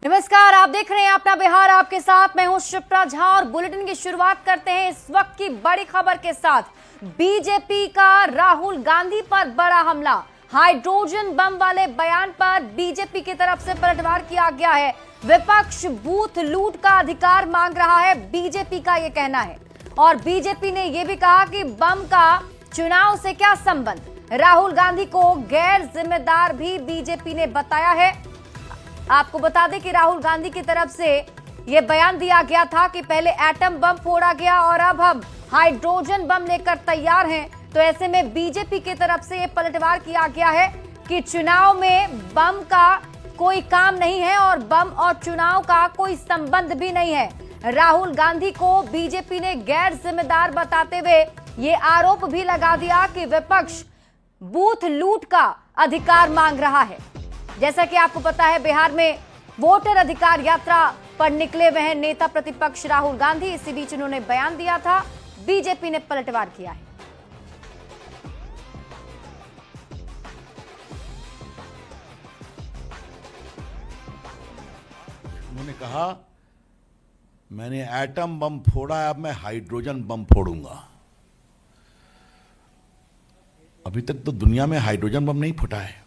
नमस्कार, आप देख रहे हैं अपना बिहार। आपके साथ मैं हूं शिप्रा झा और बुलेटिन की शुरुआत करते हैं इस वक्त की बड़ी खबर के साथ। बीजेपी का राहुल गांधी पर बड़ा हमला। हाइड्रोजन बम वाले बयान पर बीजेपी की तरफ से पलटवार किया गया है। विपक्ष बूथ लूट का अधिकार मांग रहा है, बीजेपी का यह कहना है। और बीजेपी ने यह भी कहा कि बम का चुनाव से क्या संबंध। राहुल गांधी को गैर जिम्मेदार भी बीजेपी ने बताया है। आपको बता दें कि राहुल गांधी की तरफ से यह बयान दिया गया था कि पहले एटम बम फोड़ा गया और अब हम हाइड्रोजन बम लेकर तैयार हैं। तो ऐसे में बीजेपी की तरफ से यह पलटवार किया गया है कि चुनाव में बम का कोई काम नहीं है और बम और चुनाव का कोई संबंध भी नहीं है। राहुल गांधी को बीजेपी ने गैर जिम्मेदार बताते हुए ये आरोप भी लगा दिया कि विपक्ष बूथ लूट का अधिकार मांग रहा है। जैसा कि आपको पता है, बिहार में वोटर अधिकार यात्रा पर निकले हुए हैं नेता प्रतिपक्ष राहुल गांधी। इसी बीच उन्होंने बयान दिया था, बीजेपी ने पलटवार किया है। उन्होंने कहा मैंने एटम बम फोड़ा है, अब मैं हाइड्रोजन बम फोड़ूंगा। अभी तक तो दुनिया में हाइड्रोजन बम नहीं फटा है,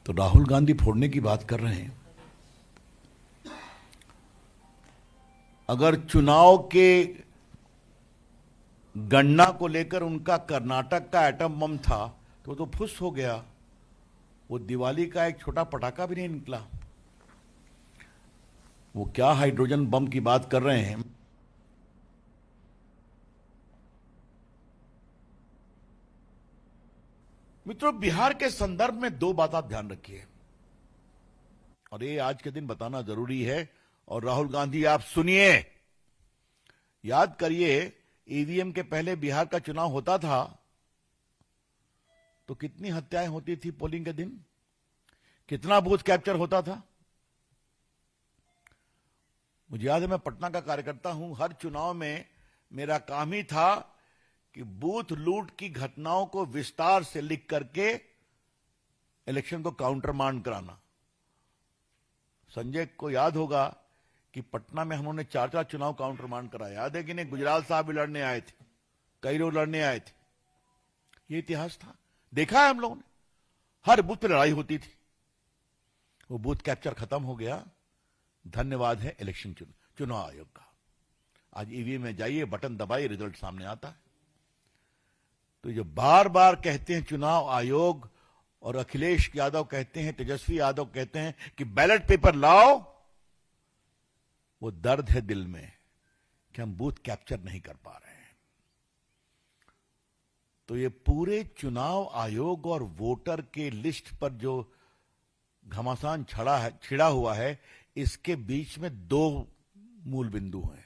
तो राहुल गांधी फोड़ने की बात कर रहे हैं। अगर चुनाव के गणना को लेकर उनका कर्नाटक का एटम बम था तो फुस हो गया। वो दिवाली का एक छोटा पटाखा भी नहीं निकला। वो क्या हाइड्रोजन बम की बात कर रहे हैं। मित्रों, बिहार के संदर्भ में दो बात आप ध्यान रखिए और ये आज के दिन बताना जरूरी है। और राहुल गांधी, आप सुनिए, याद करिए, ईवीएम के पहले बिहार का चुनाव होता था तो कितनी हत्याएं होती थी पोलिंग के दिन, कितना बूथ कैप्चर होता था। मुझे याद है, मैं पटना का कार्यकर्ता हूं। हर चुनाव में मेरा काम ही था कि बूथ लूट की घटनाओं को विस्तार से लिख करके इलेक्शन को काउंटर मांड कराना। संजय को याद होगा कि पटना में हमने 4 चुनाव काउंटर मांड कराया। याद है कि नहीं? गुजराल साहब भी लड़ने आए थे, कई लोग लड़ने आए थे। ये इतिहास था, देखा है हम लोगों ने। हर बूथ पे लड़ाई होती थी। वो बूथ कैप्चर खत्म हो गया। धन्यवाद है इलेक्शन चुनाव आयोग का। आज ईवीएम में जाइए, बटन दबाइए, रिजल्ट सामने आता है। तो जो बार बार कहते हैं चुनाव आयोग, और अखिलेश यादव कहते हैं, तेजस्वी यादव कहते हैं कि बैलेट पेपर लाओ, वो दर्द है दिल में कि हम बूथ कैप्चर नहीं कर पा रहे हैं। तो ये पूरे चुनाव आयोग और वोटर के लिस्ट पर जो घमासान छिड़ा हुआ है, इसके बीच में दो मूल बिंदु हैं।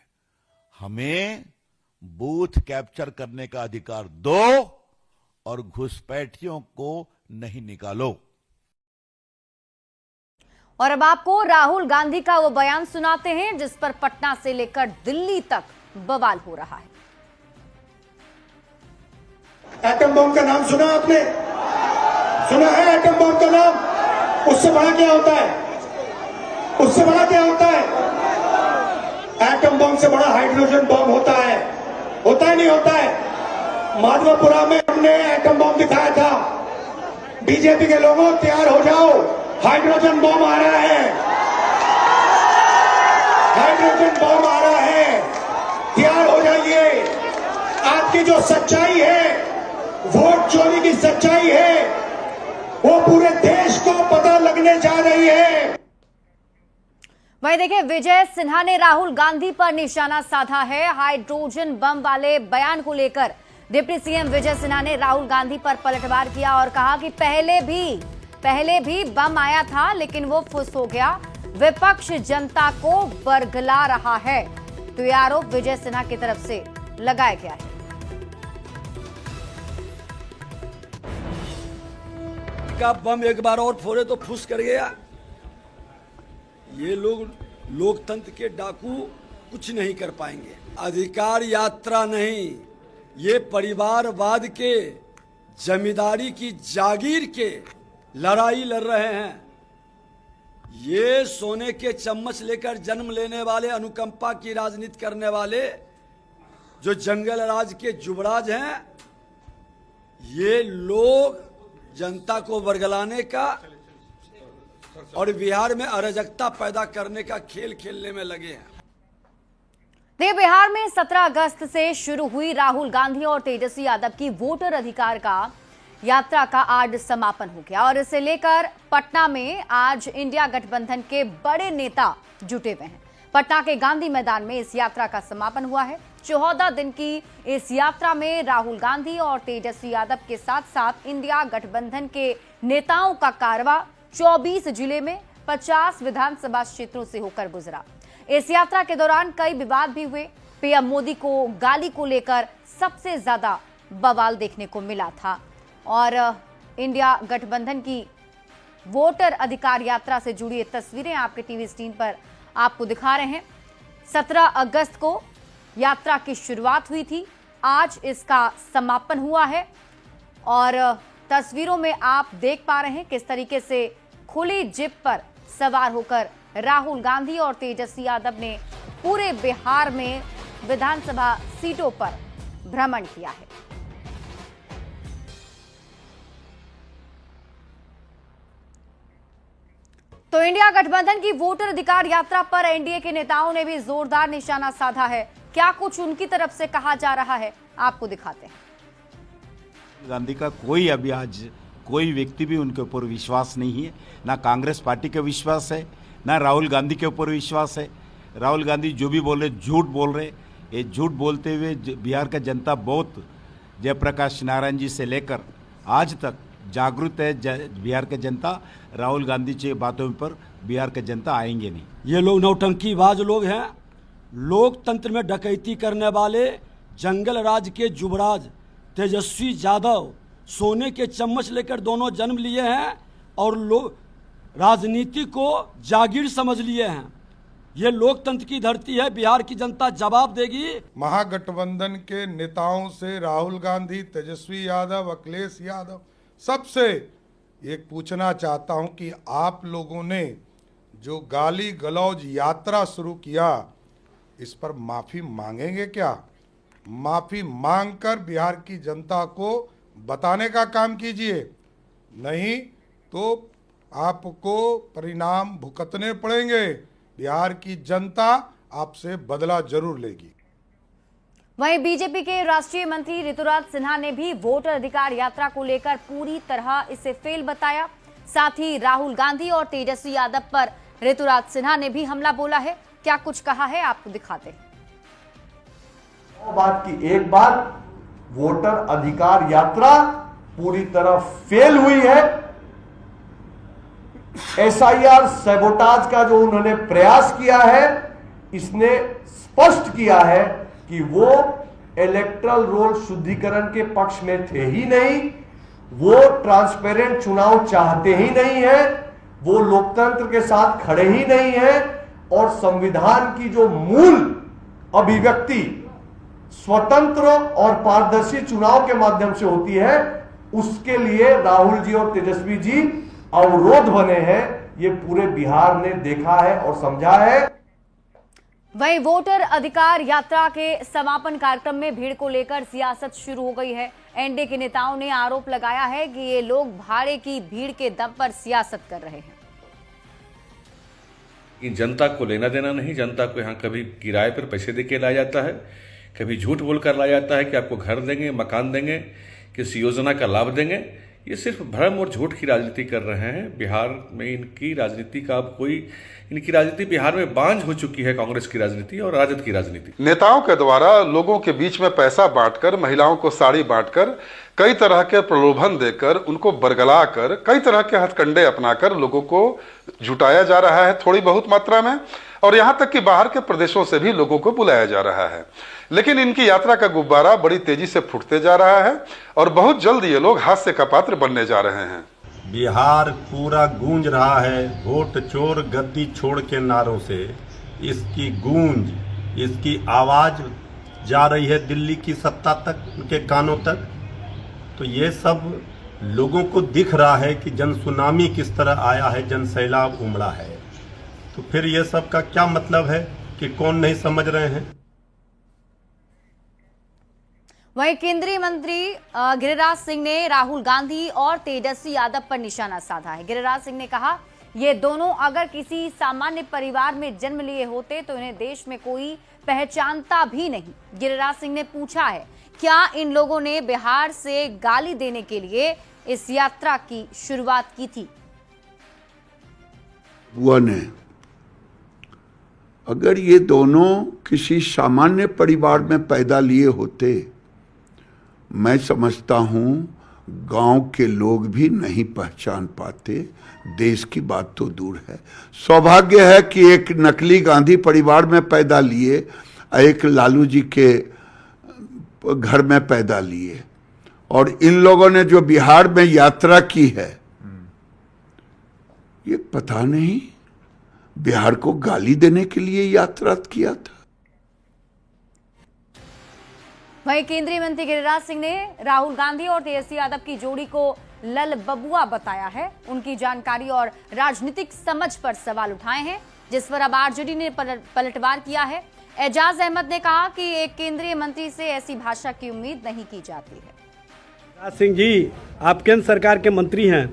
हमें बूथ कैप्चर करने का अधिकार दो और घुसपैठियों को नहीं निकालो। और अब आपको राहुल गांधी का वो बयान सुनाते हैं जिस पर पटना से लेकर दिल्ली तक बवाल हो रहा है। एटम बम का नाम सुना आपने? सुना है एटम बम का नाम? उससे बड़ा क्या होता है? उससे बड़ा क्या होता है? एटम बम से बड़ा हाइड्रोजन बम होता है। होता है नहीं होता है? माधवपुरा में हमने एटम बम दिखाया था। बीजेपी के लोगों, तैयार हो जाओ, हाइड्रोजन बम आ रहा है। हाइड्रोजन बम आ रहा है, तैयार हो जाइए। आपकी जो सच्चाई है, वोट चोरी की सच्चाई है, वो पूरे देश को पता लगने जा रही है। वहीं देखिए, विजय सिन्हा ने राहुल गांधी पर निशाना साधा है। हाइड्रोजन बम वाले बयान को लेकर डिप्टी सीएम विजय सिन्हा ने राहुल गांधी पर पलटवार किया और कहा कि पहले भी बम आया था लेकिन वो फुस हो गया। विपक्ष जनता को बरगला रहा है। तो ये आरोप विजय सिन्हा की तरफ से लगाया गया है। का बम एक बार और फोड़े तो फुस कर गया। ये लोग लोकतंत्र के डाकू कुछ नहीं कर पाएंगे। अधिकार यात्रा नहीं, ये परिवारवाद के, जमींदारी की जागीर के लड़ाई लड़ रहे हैं। ये सोने के चम्मच लेकर जन्म लेने वाले, अनुकंपा की राजनीति करने वाले जो जंगल राज के युवराज हैं, ये लोग जनता को वर्गलाने का और बिहार में अराजकता पैदा करने का खेल खेलने में लगे हैं। बिहार में 17 अगस्त से शुरू हुई राहुल गांधी और तेजस्वी यादव की वोटर अधिकार का यात्रा का आज समापन हो गया और इसे लेकर पटना में आज इंडिया गठबंधन के बड़े नेता जुटे हुए हैं। पटना के गांधी मैदान में इस यात्रा का समापन हुआ है। 14 दिन की इस यात्रा में राहुल गांधी और तेजस्वी यादव के साथ साथ इंडिया गठबंधन के नेताओं का कारवां 24 जिले में 50 विधानसभा क्षेत्रों से होकर गुजरा। इस यात्रा के दौरान कई विवाद भी हुए। पीएम मोदी को गाली को लेकर सबसे ज्यादा बवाल देखने को मिला था और इंडिया गठबंधन की वोटर अधिकार यात्रा से जुड़ी तस्वीरें आपके टीवी स्क्रीन पर आपको दिखा रहे हैं। 17 अगस्त को यात्रा की शुरुआत हुई थी, आज इसका समापन हुआ है और तस्वीरों में आप देख पा रहे हैं किस तरीके से खुली जीप पर सवार होकर राहुल गांधी और तेजस्वी यादव ने पूरे बिहार में विधानसभा सीटों पर भ्रमण किया है। तो इंडिया गठबंधन की वोटर अधिकार यात्रा पर एनडीए के नेताओं ने भी जोरदार निशाना साधा है। क्या कुछ उनकी तरफ से कहा जा रहा है, आपको दिखाते हैं। गांधी का कोई अभी आज कोई व्यक्ति भी उनके ऊपर विश्वास नहीं है, ना कांग्रेस पार्टी का विश्वास है, ना राहुल गांधी के ऊपर विश्वास है। राहुल गांधी जो भी बोल रहे झूठ बोल रहे। ये झूठ बोलते हुए बिहार का जनता बहुत जयप्रकाश नारायण जी से लेकर आज तक जागरूक है। बिहार के जनता राहुल गांधी की बातों पर बिहार के जनता आएंगे नहीं। ये लोग नौटंकीबाज लोग हैं, लोकतंत्र में डकैती करने वाले जंगल राज के युवराज तेजस्वी यादव सोने के चम्मच लेकर दोनों जन्म लिए हैं और लोग राजनीति को जागीर समझ लिए हैं। ये लोकतंत्र की धरती है, बिहार की जनता जवाब देगी। महागठबंधन के नेताओं से राहुल गांधी, तेजस्वी यादव, अखिलेश यादव सबसे एक पूछना चाहता हूं कि आप लोगों ने जो गाली गलौज यात्रा शुरू किया, इस पर माफी मांगेंगे क्या? माफी मांगकर बिहार की जनता को बताने का काम कीजिए, नहीं तो आपको परिणाम भुगतने पड़ेंगे। बिहार की जनता आपसे बदला जरूर लेगी। वहीं बीजेपी के राष्ट्रीय मंत्री ऋतुराज सिन्हा ने भी वोटर अधिकार यात्रा को लेकर पूरी तरह इसे फेल बताया। साथ ही राहुल गांधी और तेजस्वी यादव पर ऋतुराज सिन्हा ने भी हमला बोला है। क्या कुछ कहा है, आपको दिखाते हैं। बात की एक बात, वोटर अधिकार यात्रा पूरी तरह फेल हुई है। एसआईआर सैबोटाज का जो उन्होंने प्रयास किया है, इसने स्पष्ट किया है कि वो इलेक्टरल रोल शुद्धिकरण के पक्ष में थे ही नहीं, वो ट्रांसपेरेंट चुनाव चाहते ही नहीं है, वो लोकतंत्र के साथ खड़े ही नहीं है और संविधान की जो मूल अभिव्यक्ति स्वतंत्र और पारदर्शी चुनाव के माध्यम से होती है, उसके लिए राहुल जी और तेजस्वी जी अवरोध बने हैं। ये पूरे बिहार ने देखा है और समझा है। वहीं वोटर अधिकार यात्रा के समापन कार्यक्रम में भीड़ को लेकर सियासत शुरू हो गई है। एनडीए के नेताओं ने आरोप लगाया है कि ये लोग भाड़े की भीड़ के दम पर सियासत कर रहे हैं। जनता को लेना देना नहीं, जनता को यहाँ कभी किराए पर पैसे देके लाया जाता है, कभी झूठ बोलकर लाया जाता है कि आपको घर देंगे, मकान देंगे, किसी योजना का लाभ देंगे। ये सिर्फ भ्रम और झूठ की राजनीति कर रहे हैं। बिहार में इनकी राजनीति का अब कोई, इनकी राजनीति बिहार में बांझ हो चुकी है, कांग्रेस की राजनीति और राजद की राजनीति। नेताओं के द्वारा लोगों के बीच में पैसा बांटकर, महिलाओं को साड़ी बांटकर, कई तरह के प्रलोभन देकर, उनको बरगलाकर, कई तरह के हथकंडे अपनाकर लोगों को जुटाया जा रहा है थोड़ी बहुत मात्रा में, और यहाँ तक कि बाहर के प्रदेशों से भी लोगों को बुलाया जा रहा है। लेकिन इनकी यात्रा का गुब्बारा बड़ी तेजी से फूटते जा रहा है और बहुत जल्द ये लोग हास्य का पात्र बनने जा रहे हैं। बिहार पूरा गूंज रहा है वोट चोर गद्दी छोड़ के नारों से। इसकी गूंज, इसकी आवाज जा रही है दिल्ली की सत्ता तक, उनके कानों तक। तो ये सब लोगों को दिख रहा है कि जन सुनामी किस तरह आया है, जन सैलाब उमड़ा है, तो फिर ये सब का क्या मतलब है कि कौन नहीं समझ रहे हैं। वहीं केंद्रीय मंत्री गिरिराज सिंह ने राहुल गांधी और तेजस्वी यादव पर निशाना साधा है। गिरिराज सिंह ने कहा, ये दोनों अगर किसी सामान्य परिवार में जन्म लिए होते तो इन्हें देश में कोई पहचानता भी नहीं। गिरिराज सिंह ने पूछा है, क्या इन लोगों ने बिहार से गाली देने के लिए इस यात्रा की शुरुआत की थी? हुआ ने अगर ये दोनों किसी सामान्य परिवार में पैदा लिए होते, मैं समझता हूं गांव के लोग भी नहीं पहचान पाते, देश की बात तो दूर है। सौभाग्य है कि एक नकली गांधी परिवार में पैदा लिए, एक लालू जी के घर में पैदा लिए, और इन लोगों ने जो बिहार में यात्रा की है, ये पता नहीं बिहार को गाली देने के लिए यात्रा किया था। वहीं केंद्रीय मंत्री गिरिराज सिंह ने राहुल गांधी और तेजस्वी यादव की जोड़ी को लल बबुआ बताया है। उनकी जानकारी और राजनीतिक समझ पर सवाल उठाए हैं, जिस पर अब आरजेडी ने पलटवार किया है। एजाज अहमद ने कहा कि एक केंद्रीय मंत्री से ऐसी भाषा की उम्मीद नहीं की जाती है। गिरिराज सिंह जी, आप केंद्र सरकार के मंत्री हैं,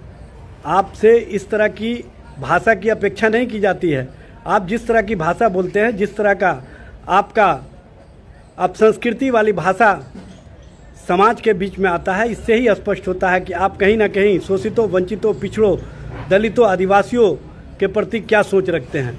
आपसे इस तरह की भाषा की अपेक्षा नहीं की जाती है। आप जिस तरह की भाषा बोलते हैं, जिस तरह का आपका अपसंस्कृति वाली भाषा समाज के बीच में आता है, इससे ही स्पष्ट होता है कि आप कहीं ना कहीं शोषितों, वंचितों, पिछड़ों, दलितों, आदिवासियों के प्रति क्या सोच रखते हैं।